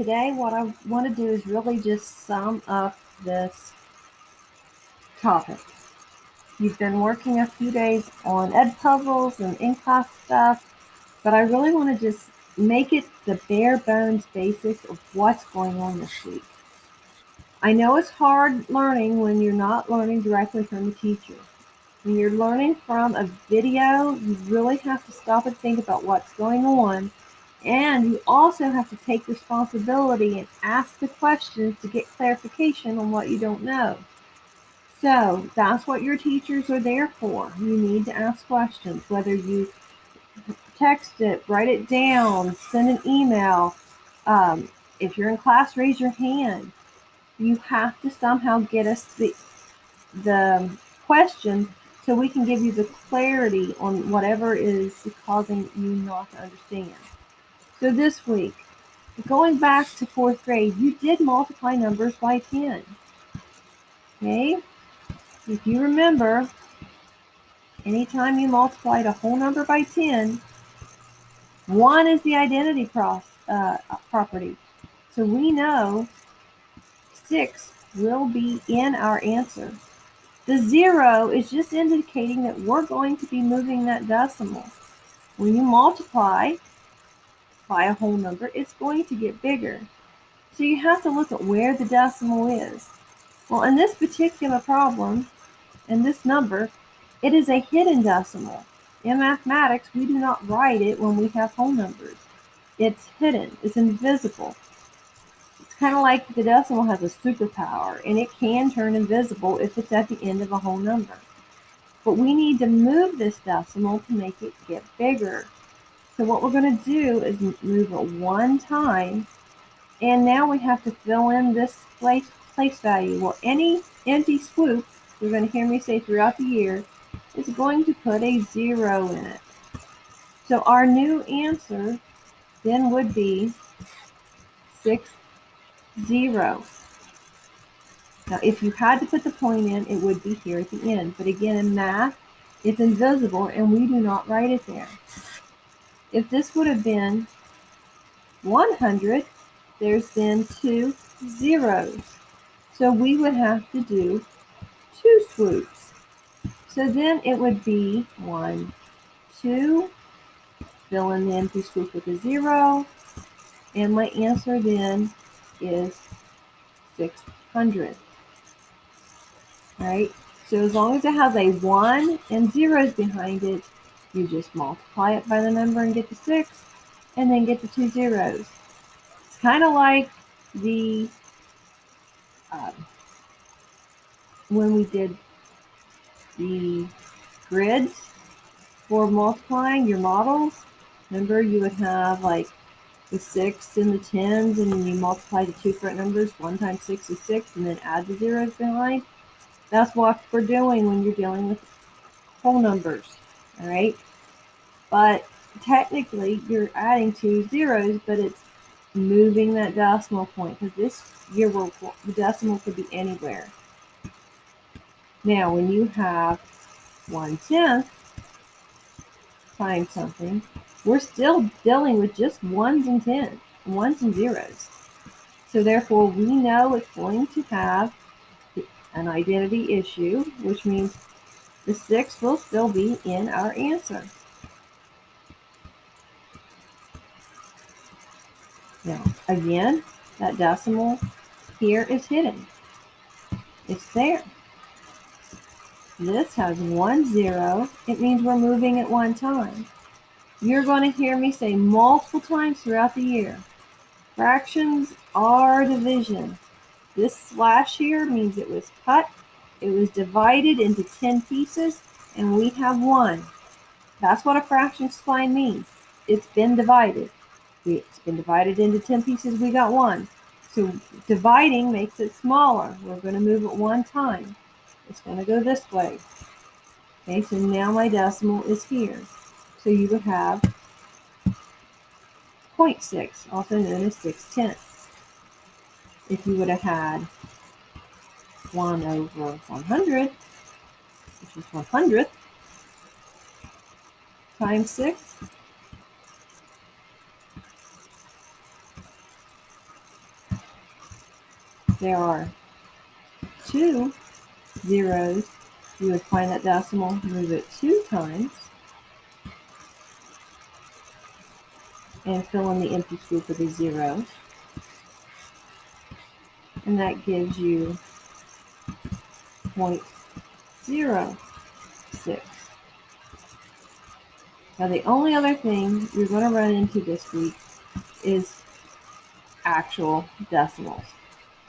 today what I want to do is really just sum up this topic. You've been working a few days on ed puzzles and in-class stuff, but I really want to just make it the bare bones basics of what's going on this week. I know it's hard learning when you're not learning directly from the teacher. When you're learning from a video, you really have to stop and think about what's going on. And you also have to take responsibility and ask the questions to get clarification on what you don't know. So that's what your teachers are there for. You need to ask questions, whether you text it, write it down, send an email. If you're in class, raise your hand. You have to somehow get us the questions so we can give you the clarity on whatever is causing you not to understand. So this week, going back to fourth grade, you did multiply numbers by 10. Okay? If you remember, anytime you multiplied a whole number by 10, 1 is the identity property. So we know 6 will be in our answer. The 0 is just indicating that we're going to be moving that decimal. When you multiply by a whole number, it's going to get bigger. So you have to look at where the decimal is. Well, in this particular problem, in this number, it is a hidden decimal. In mathematics, we do not write it when we have whole numbers. It's hidden, it's invisible. It's kind of like the decimal has a superpower, and it can turn invisible if it's at the end of a whole number. But we need to move this decimal to make it get bigger. So what we're going to do is move it one time, and now we have to fill in this place value. Well, any empty swoop, you're going to hear me say throughout the year, is going to put a 0 in it. So our new answer then would be 6, 0. Now, if you had to put the point in, it would be here at the end. But again, in math, it's invisible, and we do not write it there. If this would have been 100, there's then 2 zeros. So we would have to do 2 swoops. So then it would be 1, 2, fill in the empty swoop with a 0, and my answer then is 600. Right? So as long as it has a 1 and zeros behind it, you just multiply it by the number and get the 6, and then get the 2 zeros. It's kind of like the when we did the grids for multiplying your models. Remember, you would have like the 6 and the 10s, and then you multiply the two front numbers. 1 times 6 is 6, and then add the zeros behind. That's what we're doing when you're dealing with whole numbers, all right? But technically, you're adding 2 zeros, but it's moving that decimal point, because this year the decimal could be anywhere. Now, when you have 1/10 times something, we're still dealing with just ones and zeros. So therefore, we know it's going to have an identity issue, which means the 6 will still be in our answer. Now, again, that decimal here is hidden. It's there. This has 1 0. It means we're moving it one time. You're going to hear me say multiple times throughout the year, fractions are division. This slash here means it was cut, it was divided into 10 pieces, and we have 1. That's what a fraction sign means. It's been divided. It's been divided into 10 pieces, we got 1. So dividing makes it smaller. We're going to move it one time. It's going to go this way. Okay, so now my decimal is here. So you would have 0.6, also known as 6/10. If you would have had 1 over 100, which is 100th, times 6, there are 2 zeros, you would find that decimal, move it 2 times, and fill in the empty scoop with the zeros. And that gives you 0.06. Now the only other thing you're going to run into this week is actual decimals,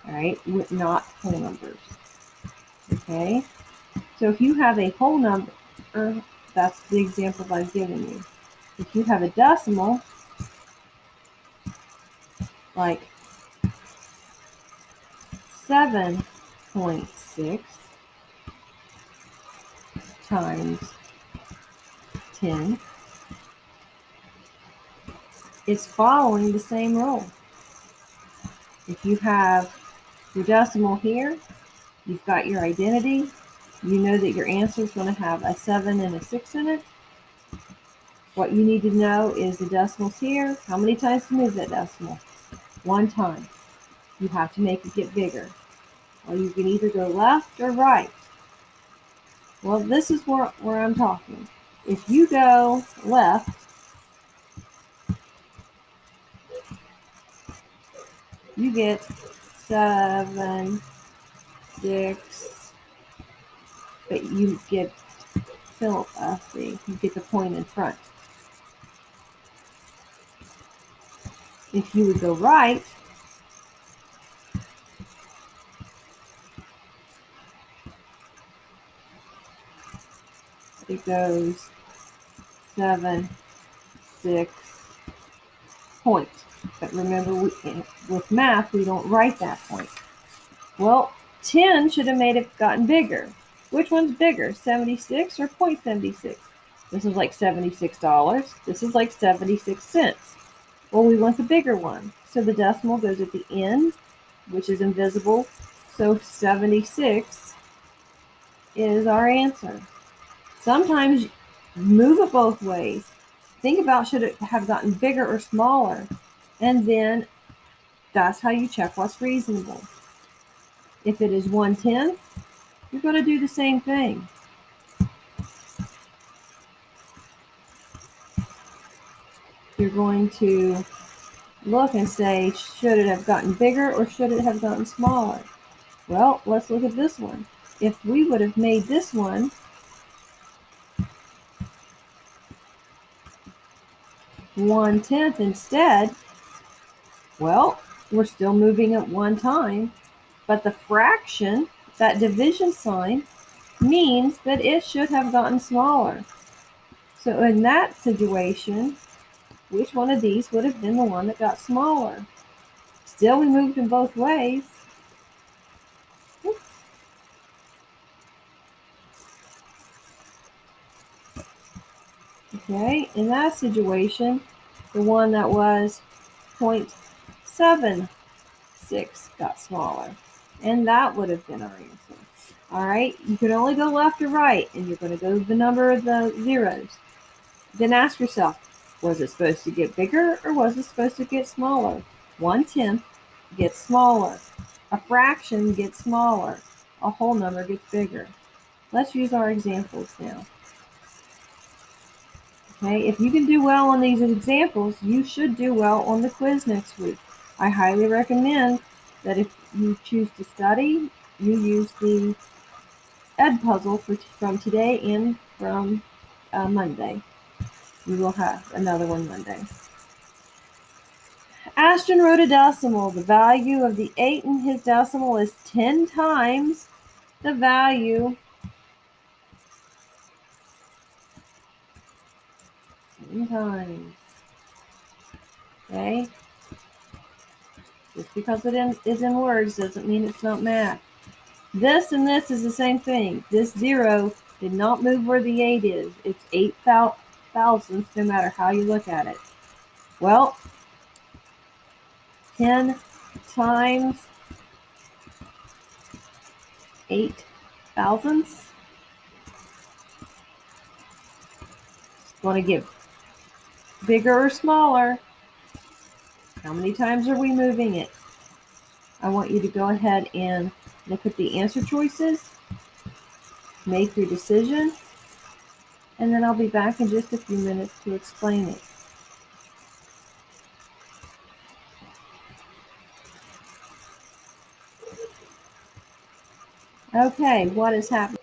all right, not whole numbers. Okay, so if you have a whole number, that's the example I've given you. If you have a decimal, like 7.6 times 10, it's following the same rule. If you have your decimal here, you've got your identity, you know that your answer is going to have a 7 and a 6 in it. What you need to know is the decimals here. How many times to move that decimal? 1 time. You have to make it get bigger. Or you can either go left or right. Well, this is where I'm talking. If you go left, you get 7, 6, but you get you get the point in front. If you would go right, it goes 7, 6, point. But remember, with math, we don't write that point. Well, 10 should have made it gotten bigger. Which one's bigger, 76 or 0.76? This is like $76. This is like 76 cents. Well, we want the bigger one. So the decimal goes at the end, which is invisible. So 76 is our answer. Sometimes move it both ways. Think about, should it have gotten bigger or smaller? And then that's how you check what's reasonable. If it is 1/10, you're going to do the same thing. You're going to look and say, should it have gotten bigger or should it have gotten smaller? Well, let's look at this one. If we would have made this one 1/10 instead, well, we're still moving at 1 time, but the fraction, that division sign, means that it should have gotten smaller. So in that situation, which one of these would have been the one that got smaller? Still, we moved in both ways. Okay, in that situation, the one that was 0.76 got smaller, and that would have been our answer. All right, you can only go left or right, and you're going to go the number of the zeros. Then ask yourself, was it supposed to get bigger or was it supposed to get smaller? 1/10 gets smaller. A fraction gets smaller. A whole number gets bigger. Let's use our examples now. Okay, if you can do well on these examples, you should do well on the quiz next week. I highly recommend that if you choose to study, you use the Edpuzzle from today and from Monday. We will have another one Monday. Ashton wrote a decimal. The value of the 8 in his decimal is 10 times the value 10 times. Okay? Just because it is in words doesn't mean it's not math. This and this is the same thing. This 0 did not move where the 8 is. It's 8 thousandths no matter how you look at it. Well, 10 times 8 thousandths. Want to get bigger or smaller? How many times are we moving it? I want you to go ahead and look at the answer choices, make your decision, and then I'll be back in just a few minutes to explain it. Okay, what is happening?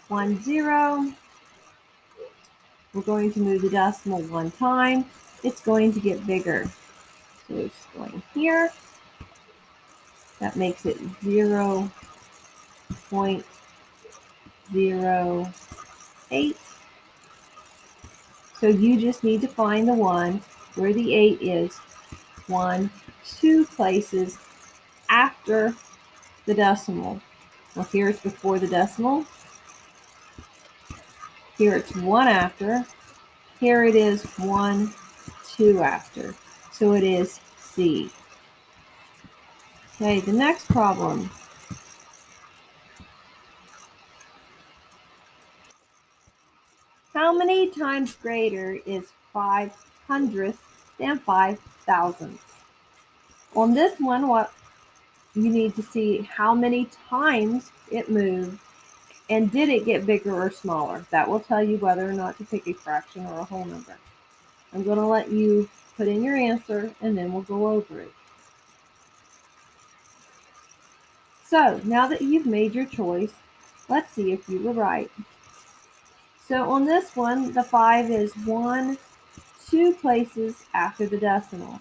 1, 0. We're going to move the decimal one time. It's going to get bigger. So it's going here. That makes it 0.08. So you just need to find the one where the 8 is 1, 2 places after the decimal. Well, here it's before the decimal. Here it's 1 after. Here it is 1, 2 after. So it is C. Okay, the next problem. How many times greater is 5/100th than 5/1000th? On this one, what you need to see how many times it moved and did it get bigger or smaller. That will tell you whether or not to pick a fraction or a whole number. I'm going to let you put in your answer and then we'll go over it. So now that you've made your choice, let's see if you were right. So on this one, the 5 is 1, 2 places after the decimal.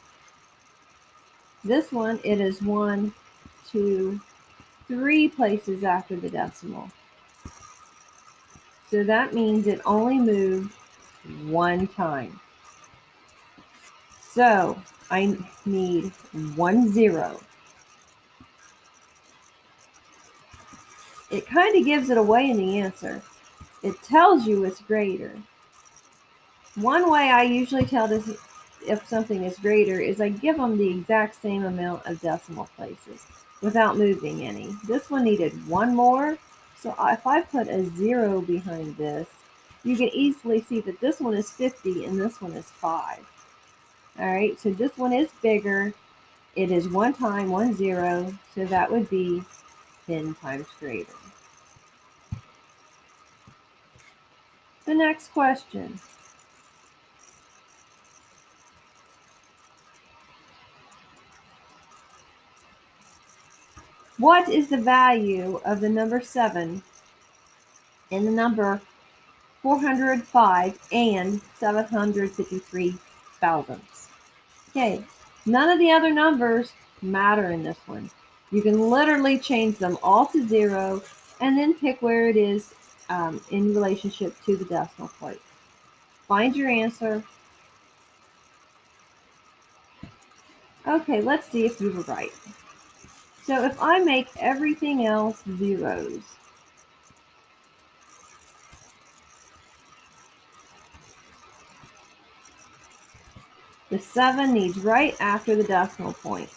This one, it is 1, 2, 3 places after the decimal. So that means it only moved one time. So I need 1, 0. It kind of gives it away in the answer. It tells you it's greater. One way I usually tell this if something is greater is I give them the exact same amount of decimal places without moving any. This one needed one more, so if I put a 0 behind this, you can easily see that this one is 50 and this one is 5. All right, so this one is bigger. It is one time, 1, 0, so that would be 10 times greater. The next question. What is the value of the number 7 in the number 405 and 753 thousandths? Okay, none of the other numbers matter in this one. You can literally change them all to 0 and then pick where it is in relationship to the decimal point. Find your answer. Okay, let's see if you were right. So if I make everything else zeros, the 7 needs right after the decimal point.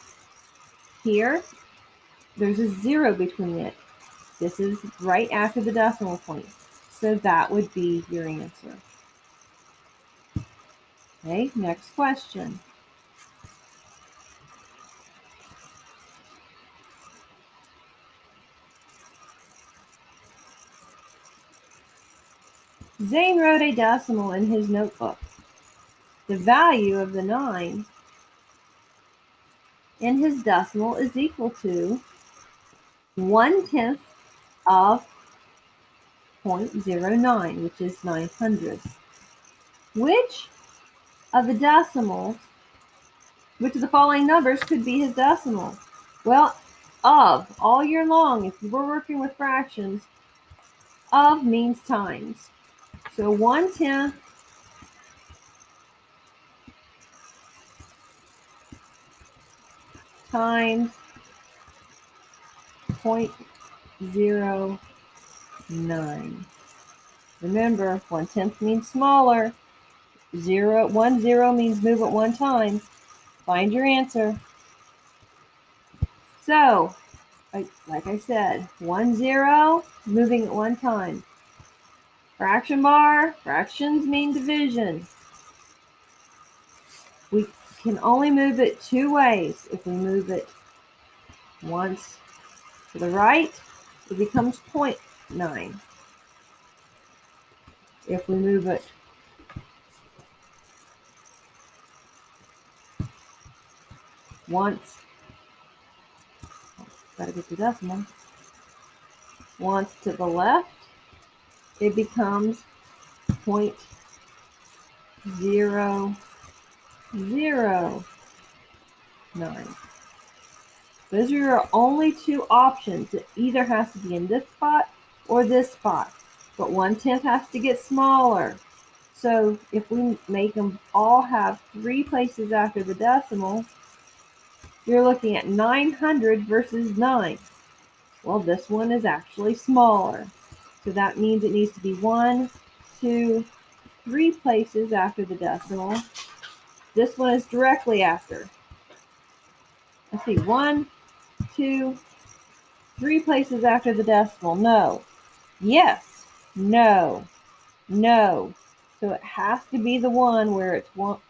Here, there's a 0 between it. This is right after the decimal point. So that would be your answer. Okay, next question. Zane wrote a decimal in his notebook. The value of the 9 in his decimal is equal to 1/10 of 0.09, which is 9/100. Which of the decimals, which of the following numbers could be his decimal? Well, of, all year long, if you were working with fractions, of means times. So 1/10 times 0.09. Remember, 1/10 means smaller. 1, 0 means move it one time. Find your answer. So, like I said, 1, 0, moving it one time. Fraction bar, fractions mean division. We can only move it two ways. If we move it once to the right, it becomes 0.9. If we move it once, gotta get the decimal, once to the left, it becomes 0.009. Those are your only two options. It either has to be in this spot or this spot, but 1/10 has to get smaller. So if we make them all have 3 places after the decimal, you're looking at 900 versus 9. Well, this one is actually smaller. So that means it needs to be 1, 2, 3 places after the decimal. This one is directly after. Let's see, 1, 2, 3 places after the decimal. No. Yes. No. No. So it has to be the one where it's 1,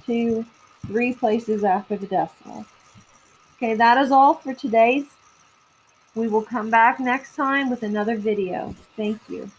2, 3 places after the decimal. Okay, that is all for today's. We will come back next time with another video. Thank you.